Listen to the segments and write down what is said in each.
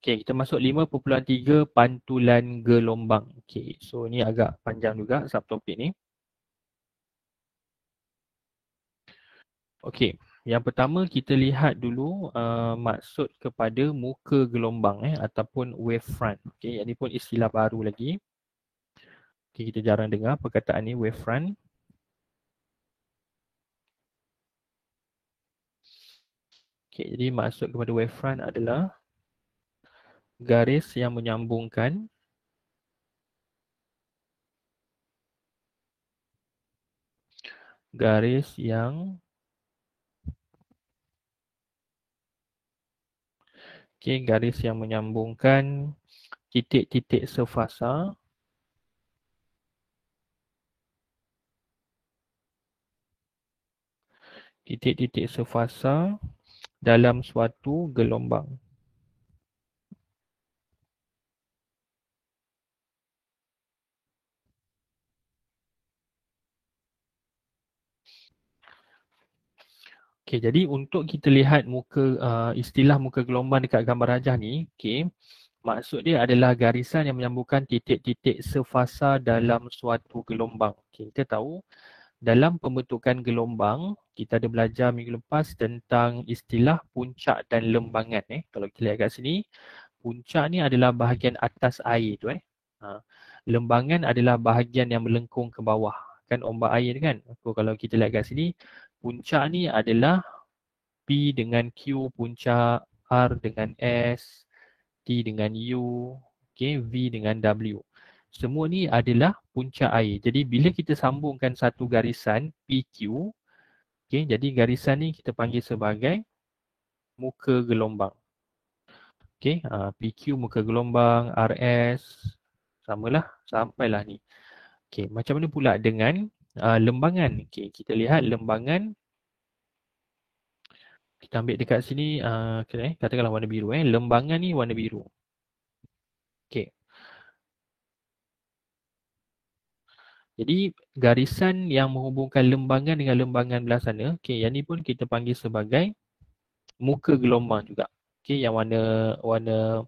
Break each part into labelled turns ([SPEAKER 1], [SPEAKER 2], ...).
[SPEAKER 1] Okey, kita masuk 5.3 pantulan gelombang. Okey, so ni agak panjang juga subtopik ni. Okey, yang pertama kita lihat dulu maksud kepada muka gelombang ataupun wavefront. Okey, yang ni pun istilah baru lagi. Okey, kita jarang dengar perkataan ni, wavefront. Okey, jadi maksud kepada wavefront adalah garis yang menyambungkan garis yang garis yang menyambungkan titik-titik sefasa dalam suatu gelombang. Okey, jadi untuk kita lihat istilah muka gelombang dekat gambar rajah ni, maksud dia adalah garisan yang menyambungkan titik-titik sefasa dalam suatu gelombang. Okey, kita tahu dalam pembentukan gelombang, kita ada belajar minggu lepas tentang istilah puncak dan lembangan. Kalau kita lihat kat sini, puncak ni adalah bahagian atas air tu. Lembangan adalah bahagian yang melengkung ke bawah. Kan ombak air kan. So, kalau kita lihat kat sini, puncak ni adalah P dengan Q puncak, R dengan S, T dengan U, V dengan W. Semua ni adalah puncak air. Jadi bila kita sambungkan satu garisan PQ, jadi garisan ni kita panggil sebagai muka gelombang. PQ muka gelombang, RS, samalah sampailah ni. Macam mana pula dengan lembangan? Kita lihat lembangan. Kita ambil dekat sini, katakanlah warna biru. Lembangan ni warna biru. Jadi garisan yang menghubungkan lembangan dengan lembangan belah sana, yang ni pun kita panggil sebagai muka gelombang juga. Yang warna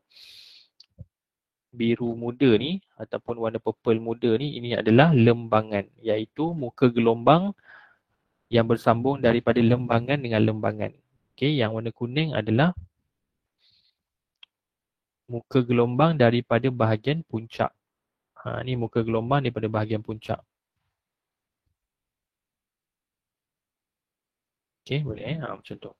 [SPEAKER 1] biru muda ni ataupun warna purple muda ni, ini adalah lembangan, iaitu muka gelombang yang bersambung daripada lembangan dengan lembangan. Yang warna kuning adalah muka gelombang daripada bahagian puncak. Ni muka gelombang daripada bahagian puncak. Boleh macam tu.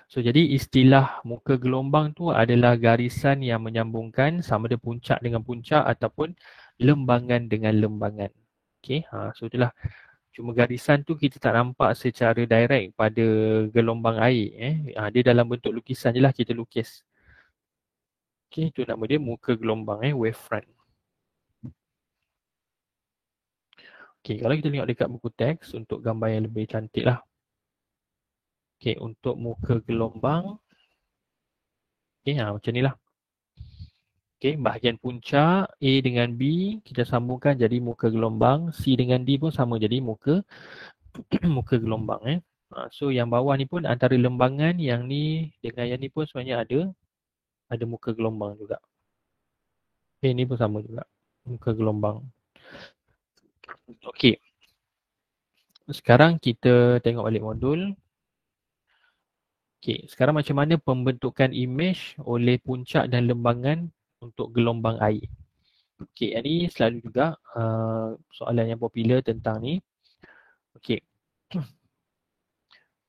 [SPEAKER 1] So jadi istilah muka gelombang tu adalah garisan yang menyambungkan sama ada puncak dengan puncak ataupun lembangan dengan lembangan. So itulah. Cuma garisan tu kita tak nampak secara direct pada gelombang air. Dia dalam bentuk lukisan je lah, kita lukis. Itu nama dia muka gelombang, wavefront. Kalau kita tengok dekat buku teks untuk gambar yang lebih cantik lah. Untuk muka gelombang, macam ni lah. Bahagian puncak A dengan B kita sambungkan jadi muka gelombang, C dengan D pun sama jadi muka muka gelombang. So yang bawah ni pun antara lembangan, yang ni dengan yang ni pun sebenarnya ada muka gelombang juga. Ni pun sama juga muka gelombang. Okey. Sekarang kita tengok balik modul. Sekarang macam mana pembentukan imej oleh puncak dan lembangan untuk gelombang air. Yang ni selalu juga soalan yang popular tentang ni.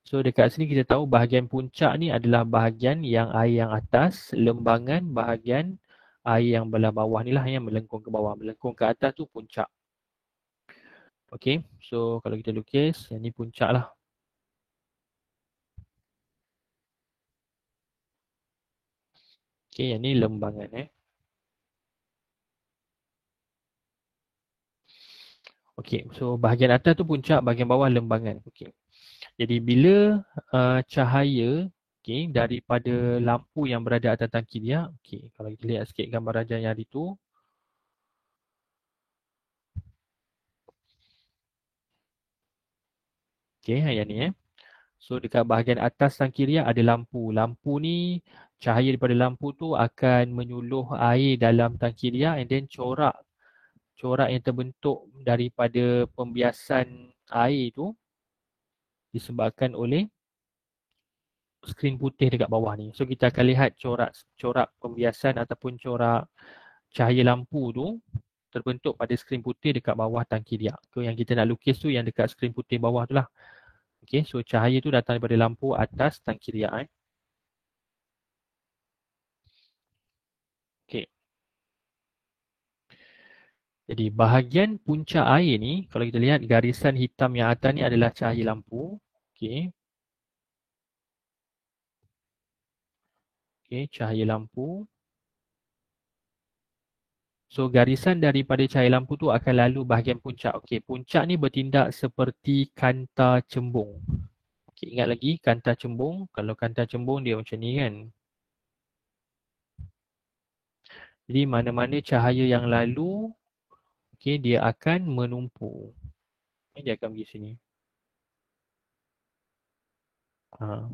[SPEAKER 1] So dekat sini kita tahu bahagian puncak ni adalah bahagian yang air yang atas, lembangan bahagian air yang belah bawah ni lah yang melengkung ke bawah. Melengkung ke atas tu puncak. So kalau kita lukis, yang ni puncak lah. Yang ni lembangan. So bahagian atas tu puncak, bahagian bawah lembangan. Jadi bila cahaya daripada lampu yang berada atas tangki dia, kalau kita lihat sikit gambar rajah yang hari tu. Yang ni So dekat bahagian atas tangki dia ada lampu. Lampu ni cahaya daripada lampu tu akan menyuluh air dalam tangki dia, and then corak yang terbentuk daripada pembiasan air tu disebabkan oleh skrin putih dekat bawah ni. So kita akan lihat corak pembiasan ataupun corak cahaya lampu tu terbentuk pada skrin putih dekat bawah tangki dia. So yang kita nak lukis tu yang dekat skrin putih bawah tu lah. Okay, so cahaya tu datang daripada lampu atas tangki dia. Okay. Jadi bahagian puncak air ni, kalau kita lihat garisan hitam yang atas ni adalah cahaya lampu. Okay. Okay, cahaya lampu. So garisan daripada cahaya lampu tu akan lalu bahagian puncak. Okey, puncak ni bertindak seperti kanta cembung. Okey, ingat lagi kanta cembung. Kalau kanta cembung dia macam ni kan. Jadi mana-mana cahaya yang lalu, okey, dia akan menumpu. Dia akan pergi sini. Ha.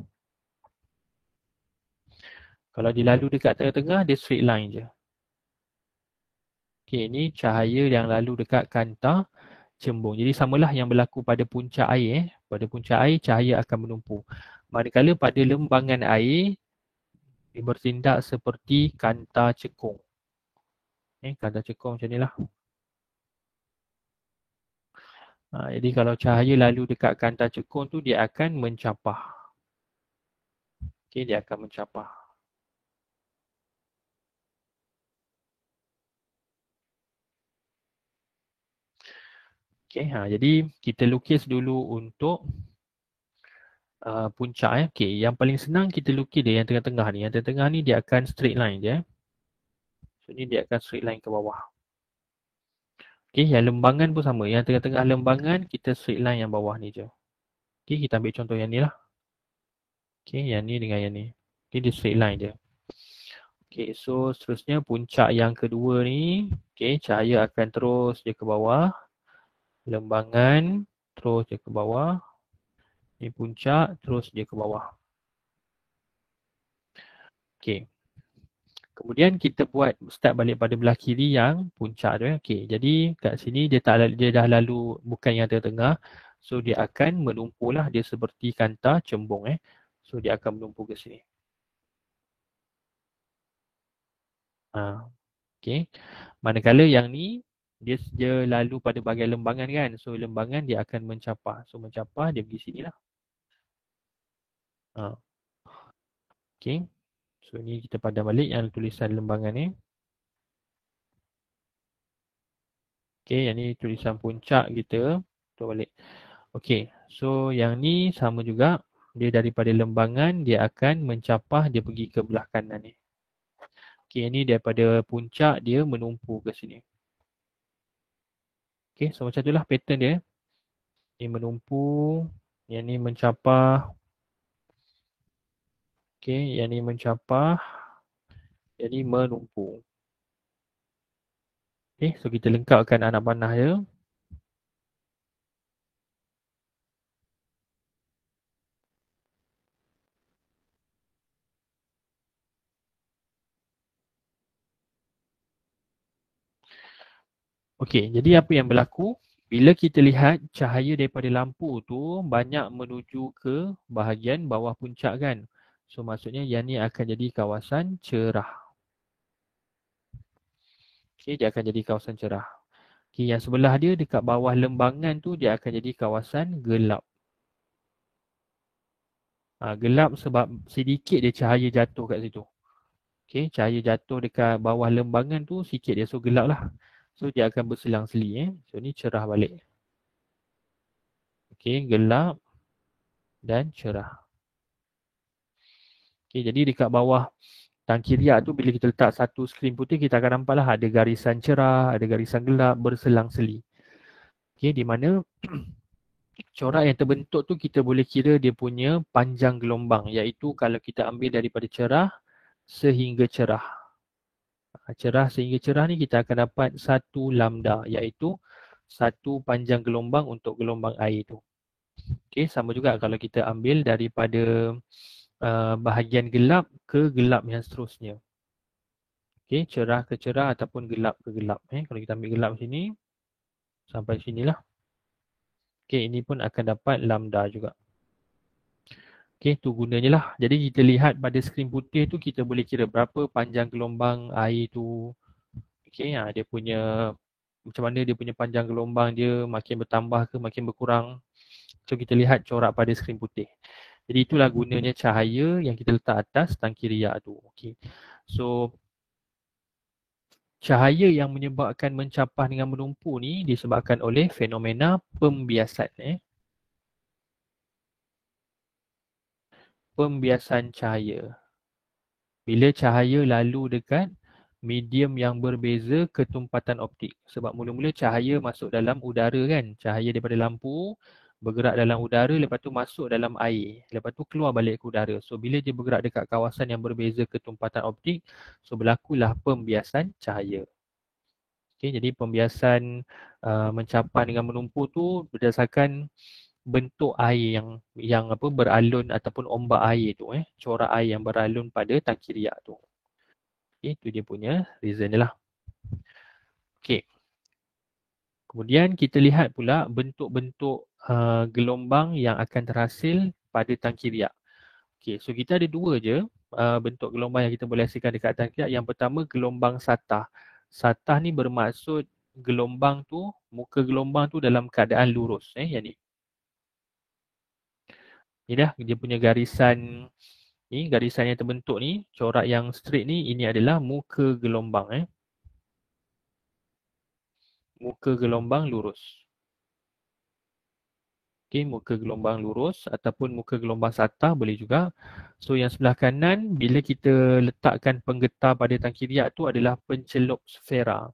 [SPEAKER 1] Kalau dia lalu dekat tengah-tengah, dia straight line je. Okey, ni cahaya yang lalu dekat kanta cembung. Jadi samalah yang berlaku pada puncak air. Pada puncak air, cahaya akan menumpu. Manakala pada lembangan air, dia bertindak seperti kanta cekung. Kanta cekung macam ni lah. Jadi kalau cahaya lalu dekat kanta cekung tu, dia akan mencapah. Dia akan mencapah. Jadi kita lukis dulu untuk puncak. Yang paling senang kita lukis dia yang tengah-tengah ni. Yang tengah-tengah ni dia akan straight line je. So ni dia akan straight line ke bawah. Yang lembangan pun sama. Yang tengah-tengah lembangan, kita straight line yang bawah ni je. Kita ambil contoh yang ni lah. Yang ni dengan yang ni. Dia straight line je. So seterusnya puncak yang kedua ni, cahaya akan terus je ke bawah. Lembangan terus je ke bawah. Ni puncak terus je ke bawah. Kemudian kita buat start balik pada belah kiri yang puncak tu. Jadi kat sini dia dah lalu bukan yang tengah-tengah. So dia akan menumpu lah, dia seperti kanta cembung. So dia akan menumpu ke sini. Manakala yang ni dia lalu pada bahagian lembangan kan. So lembangan dia akan mencapah. So mencapah dia pergi sini lah. So ni kita padam balik yang tulisan lembangan ni. Yang ni tulisan puncak kita. Tulis balik. So yang ni sama juga. Dia daripada lembangan dia akan mencapah, dia pergi ke belah kanan ni. Yang ni daripada puncak dia menumpu ke sini. So macam itulah pattern dia. Ni menumpu, yang ni mencapah. Yang ni mencapah, yang ni menumpu. So kita lengkapkan anak panah dia. Jadi apa yang berlaku? Bila kita lihat cahaya daripada lampu tu banyak menuju ke bahagian bawah puncak kan. So maksudnya yang ni akan jadi kawasan cerah. Dia akan jadi kawasan cerah. Yang sebelah dia dekat bawah lembangan tu dia akan jadi kawasan gelap. Gelap sebab sedikit dia cahaya jatuh kat situ. Cahaya jatuh dekat bawah lembangan tu sikit dia, so gelap lah. So dia akan berselang-seli. So ni cerah balik. Gelap dan cerah. Jadi dekat bawah tangki riak tu bila kita letak satu skrin putih, kita akan nampak lah ada garisan cerah, ada garisan gelap berselang-seli. Di mana corak yang terbentuk tu kita boleh kira dia punya panjang gelombang, iaitu kalau kita ambil daripada cerah sehingga cerah. Cerah sehingga cerah ni kita akan dapat 1 lambda, iaitu 1 panjang gelombang untuk gelombang air tu. Sama juga kalau kita ambil daripada bahagian gelap ke gelap yang seterusnya. Okey, cerah ke cerah ataupun gelap ke gelap. Kalau kita ambil gelap sini, sampai sinilah. Okey, ini pun akan dapat lambda juga. Okey, tu gunanya lah. Jadi kita lihat pada skrin putih tu kita boleh kira berapa panjang gelombang air tu. Okey, dia punya macam mana dia punya panjang gelombang dia makin bertambah ke makin berkurang. So kita lihat corak pada skrin putih. Jadi itulah gunanya cahaya yang kita letak atas tangki riak tu. Okey. So cahaya yang menyebabkan mencapah dengan menumpu ni disebabkan oleh fenomena pembiasan. Pembiasan cahaya. Bila cahaya lalu dekat medium yang berbeza ketumpatan optik. Sebab mula-mula cahaya masuk dalam udara kan. Cahaya daripada lampu bergerak dalam udara, lepas tu masuk dalam air. Lepas tu keluar balik ke udara. So bila dia bergerak dekat kawasan yang berbeza ketumpatan optik, so berlakulah pembiasan cahaya. Okay, jadi pembiasan mencapah dengan menumpu tu berdasarkan bentuk air yang beralun ataupun ombak air tu, corak air yang beralun pada tangki riak tu. Okay, itu dia punya reason dia lah. Okay. Kemudian kita lihat pula bentuk-bentuk gelombang yang akan terhasil pada tangki riak. Okay, so kita ada dua je bentuk gelombang yang kita boleh hasilkan dekat tangki riak. Yang pertama gelombang satah. Satah ni bermaksud gelombang tu, muka gelombang tu dalam keadaan lurus. Yang ni. Ni dah dia punya garisan ni, garisan yang terbentuk ni, corak yang straight ni, ini adalah muka gelombang. Muka gelombang lurus. Okay, muka gelombang lurus ataupun muka gelombang satah boleh juga. So yang sebelah kanan, bila kita letakkan penggetar pada tangki riak tu adalah pencelup sfera.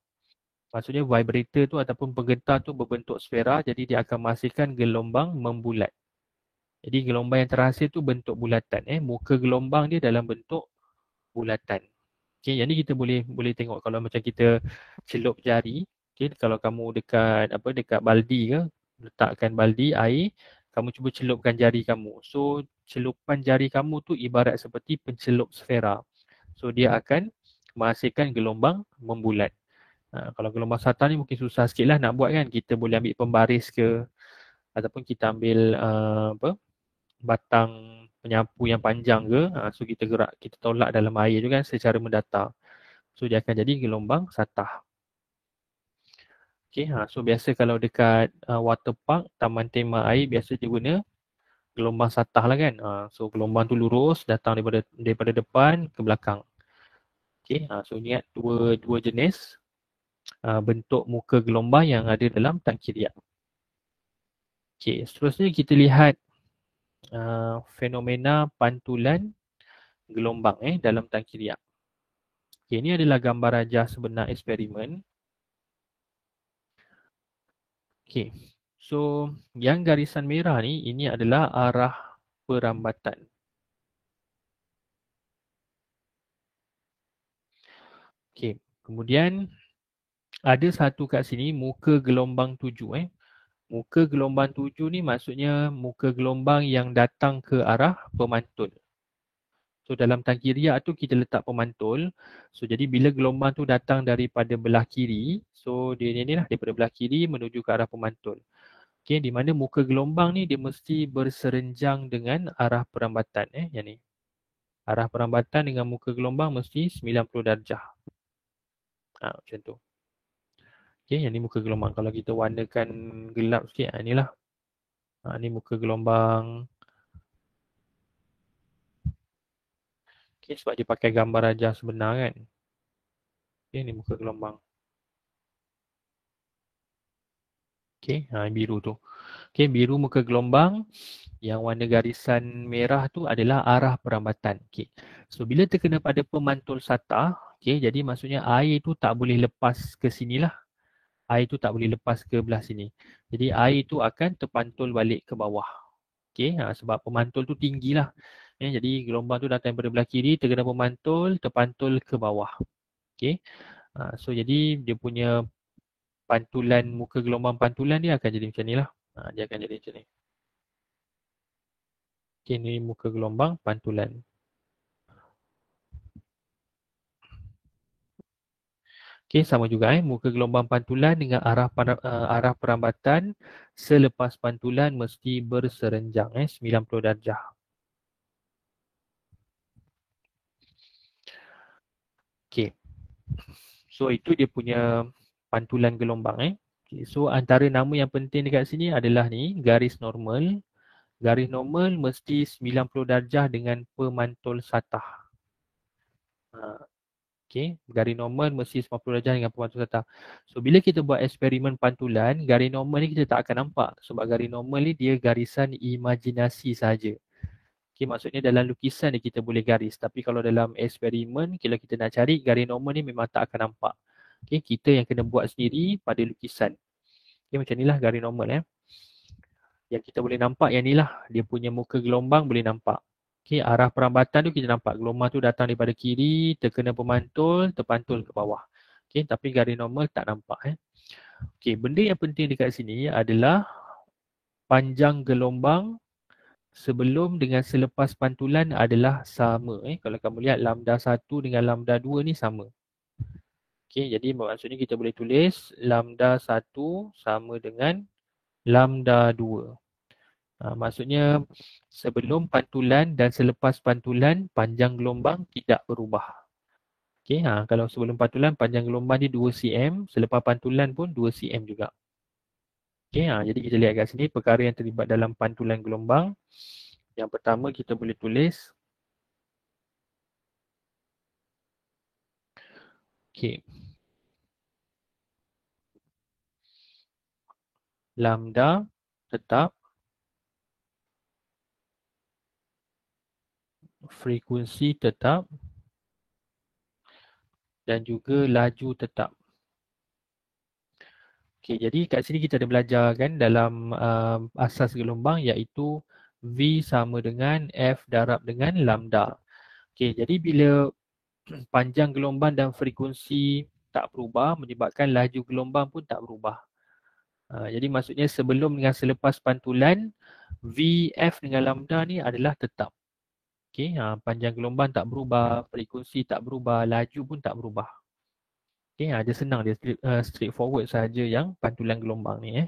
[SPEAKER 1] Maksudnya vibrator tu ataupun penggetar tu berbentuk sfera, jadi dia akan menghasilkan gelombang membulat. Jadi gelombang yang terhasil tu bentuk bulatan. Muka gelombang dia dalam bentuk bulatan. Okay, yang ni kita boleh tengok kalau macam kita celup jari. Okay, kalau kamu dekat baldi ke, letakkan baldi air, kamu cuba celupkan jari kamu. So celupan jari kamu tu ibarat seperti pencelup sfera. So dia akan menghasilkan gelombang membulat. Kalau gelombang satah ni mungkin susah sikit lah nak buat kan. Kita boleh ambil pembaris ke ataupun kita ambil batang penyapu yang panjang ke. So kita tolak dalam air tu kan secara mendatar. So dia akan jadi gelombang satah. Okay, so biasa kalau dekat water park, taman tema air biasa dia guna gelombang satah lah kan. So gelombang tu lurus datang daripada depan ke belakang. Okay, so ingat dua jenis bentuk muka gelombang yang ada dalam tangki riak. Okay, seterusnya kita lihat fenomena pantulan gelombang dalam tangki riak. Okay, ini adalah gambar rajah sebenar eksperimen. Okay, so yang garisan merah ni, ini adalah arah perambatan. Okay, kemudian ada satu kat sini muka gelombang 7. Muka gelombang 7 ni maksudnya muka gelombang yang datang ke arah pemantul. So dalam tangki riak tu kita letak pemantul. So jadi bila gelombang tu datang daripada belah kiri, so dia ni lah daripada belah kiri menuju ke arah pemantul. Okay, di mana muka gelombang ni dia mesti berserenjang dengan arah perambatan. Yang ni. Arah perambatan dengan muka gelombang mesti 90 darjah. Macam tu. Okay, yang ni muka gelombang. Kalau kita warnakan gelap sikit, inilah. Ni muka gelombang. Okay, sebab dia pakai gambar rajah sebenar kan. Okay, ni muka gelombang. Okay, biru tu. Okay, biru muka gelombang. Yang warna garisan merah tu adalah arah perambatan. Okay. So, bila terkena pada pemantul satah, okay, jadi maksudnya air tu tak boleh lepas ke sinilah. Air tu tak boleh lepas ke belah sini. Jadi, air tu akan terpantul balik ke bawah. Okay, sebab pemantul tu tinggi lah. Jadi, gelombang tu datang daripada belah kiri, terkena pemantul, terpantul ke bawah. Okay. So, jadi dia punya pantulan, muka gelombang pantulan dia akan jadi macam ni lah. Dia akan jadi macam ni. Okay, ini muka gelombang pantulan. Okay, sama juga muka gelombang pantulan dengan arah perambatan selepas pantulan mesti berserenjang 90 darjah. Okay, so itu dia punya pantulan gelombang Okay, so antara nama yang penting dekat sini adalah ni garis normal. Garis normal mesti 90 darjah dengan pemantul satah. Okay, garis normal mesti 90 darjah dengan pemantul satah. So bila kita buat eksperimen pantulan, garis normal ni kita tak akan nampak sebab garis normal ni dia garisan imajinasi saja. Okay, maksudnya dalam lukisan ni kita boleh garis, tapi kalau dalam eksperimen kalau kita nak cari garis normal ni memang tak akan nampak. Okay, kita yang kena buat sendiri pada lukisan. Okay, macam inilah garis normal Yang kita boleh nampak yang ni lah, dia punya muka gelombang boleh nampak. Okay, arah perambatan tu kita nampak gelombang tu datang daripada kiri, terkena pemantul, terpantul ke bawah. Okay, tapi garis normal tak nampak Okay, benda yang penting dekat sini adalah panjang gelombang sebelum dengan selepas pantulan adalah sama. Kalau kamu lihat lambda 1 dengan lambda 2 ni sama. Okay, jadi maksudnya kita boleh tulis lambda 1 sama dengan lambda 2. Maksudnya sebelum pantulan dan selepas pantulan panjang gelombang tidak berubah. Okay, kalau sebelum pantulan panjang gelombang ni 2 cm, selepas pantulan pun 2 cm juga. Okay, jadi kita lihat kat sini perkara yang terlibat dalam pantulan gelombang. Yang pertama kita boleh tulis lambda tetap, frekuensi tetap dan juga laju tetap. Jadi kat sini kita ada belajar kan dalam asas gelombang iaitu V sama dengan F darab dengan lambda. Jadi bila panjang gelombang dan frekuensi tak berubah menyebabkan laju gelombang pun tak berubah. Jadi maksudnya sebelum dengan selepas pantulan VF dengan lambda ni adalah tetap. Panjang gelombang tak berubah, frekuensi tak berubah, laju pun tak berubah. Dia senang, dia straightforward sahaja yang pantulan gelombang ni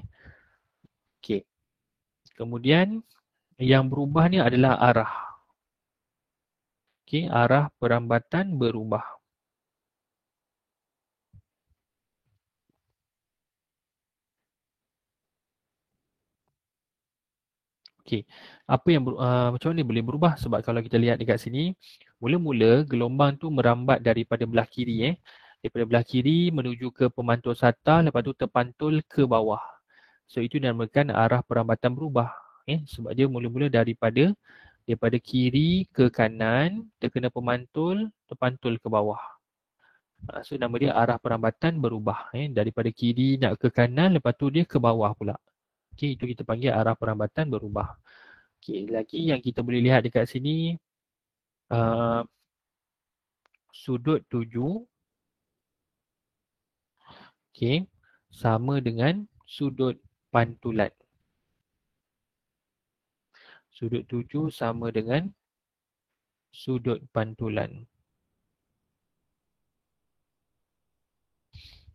[SPEAKER 1] Kemudian yang berubah ni adalah arah. Arah perambatan berubah. Apa yang macam mana boleh berubah? Sebab kalau kita lihat dekat sini, mula-mula gelombang tu merambat daripada belah kiri daripada belah kiri menuju ke pemantul satah, lepas tu terpantul ke bawah. So itu dinamakan arah perambatan berubah. Sebab dia mula-mula daripada kiri ke kanan, terkena pemantul, terpantul ke bawah. So nama dia arah perambatan berubah. Daripada kiri nak ke kanan, lepas tu dia ke bawah pula. Itu kita panggil arah perambatan berubah. Lagi yang kita boleh lihat dekat sini, sudut 7 sama dengan sudut pantulan. Sudut 7 sama dengan sudut pantulan.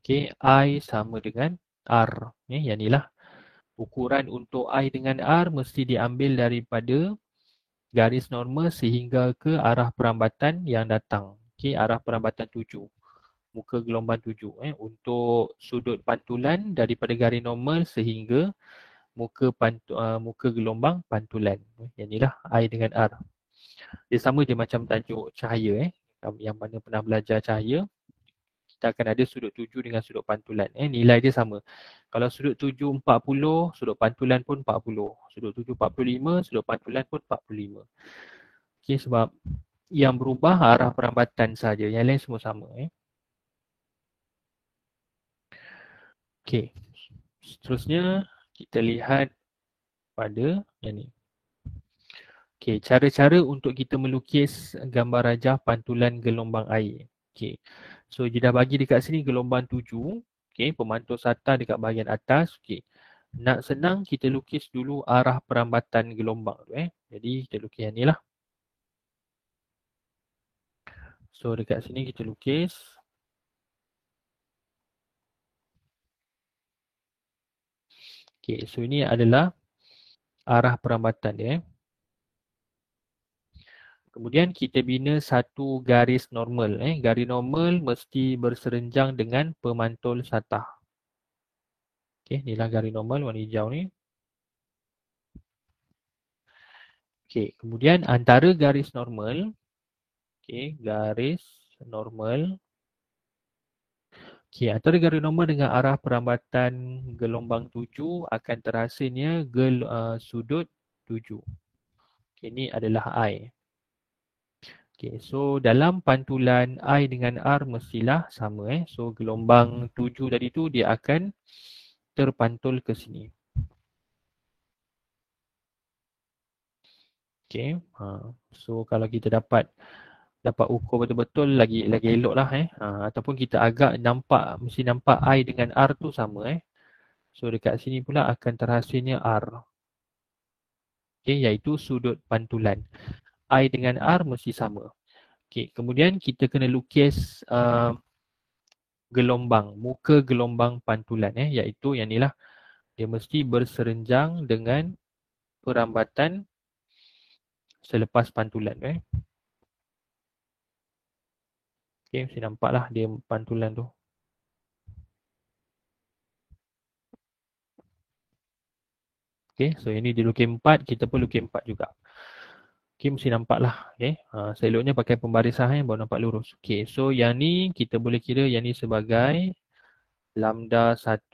[SPEAKER 1] I sama dengan R. Yang inilah ukuran untuk I dengan R mesti diambil daripada garis normal sehingga ke arah perambatan yang datang. Arah perambatan 7. Muka gelombang 7. Untuk sudut pantulan daripada garis normal sehingga muka gelombang pantulan. Yang inilah I dengan R. Dia sama je macam tajuk cahaya. Yang mana pernah belajar cahaya, kita akan ada sudut 7 dengan sudut pantulan. Nilai dia sama. Kalau sudut 7 40, sudut pantulan pun 40. Sudut 7 45, sudut pantulan pun 45. Sebab yang berubah arah perambatan saja. Yang lain semua sama. Seterusnya kita lihat pada yang ni. Cara-cara untuk kita melukis gambar rajah pantulan gelombang air. So dia dah bagi dekat sini gelombang 7. Pemantul satah dekat bahagian atas. Nak senang kita lukis dulu arah perambatan gelombang tu Jadi kita lukis yang ni lah. So dekat sini kita lukis. Okay, so ini adalah arah perambatan dia. Kemudian kita bina satu garis normal. Garis normal mesti berserenjang dengan pemantul satah. Okay, inilah garis normal warna hijau ni. Okay, kemudian antara garis normal. Okay, garis normal. Okay, antara garis normal dengan arah perambatan gelombang 7 akan terhasilnya sudut 7. Okay, ini adalah I. Okay, so dalam pantulan I dengan R mestilah sama. So gelombang 7 tadi tu dia akan terpantul ke sini. Okay, so kalau kita dapat ukur betul-betul lagi elok lah ataupun kita agak mesti nampak I dengan R tu sama So dekat sini pula akan terhasilnya R. Okay, iaitu sudut pantulan. I dengan R mesti sama. Okay, kemudian kita kena lukis muka gelombang pantulan iaitu yang ni lah. Dia mesti berserenjang dengan perambatan selepas pantulan Okay, mesti nampak lah dia pantulan tu. Okay, so ini dia lukis 4, kita pun lukis 4 juga. Okay, mesti nampak lah. Okay, seloknya pakai pembarisan baru nampak lurus. Okay, so yang ni kita boleh kira yang ni sebagai lambda 1.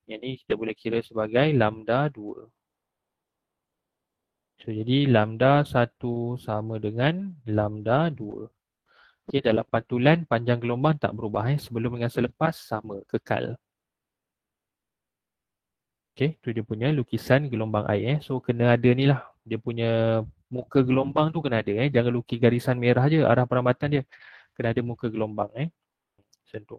[SPEAKER 1] Yang ni kita boleh kira sebagai lambda 2. So, jadi lambda 1 sama dengan lambda 2. Okay, dalam pantulan panjang gelombang tak berubah. Sebelum dengan selepas sama, kekal. Okay, tu dia punya lukisan gelombang air. So, kena ada ni lah. Dia punya muka gelombang tu kena ada. Jangan lukis garisan merah je arah perambatan dia. Kena ada muka gelombang. Macam tu.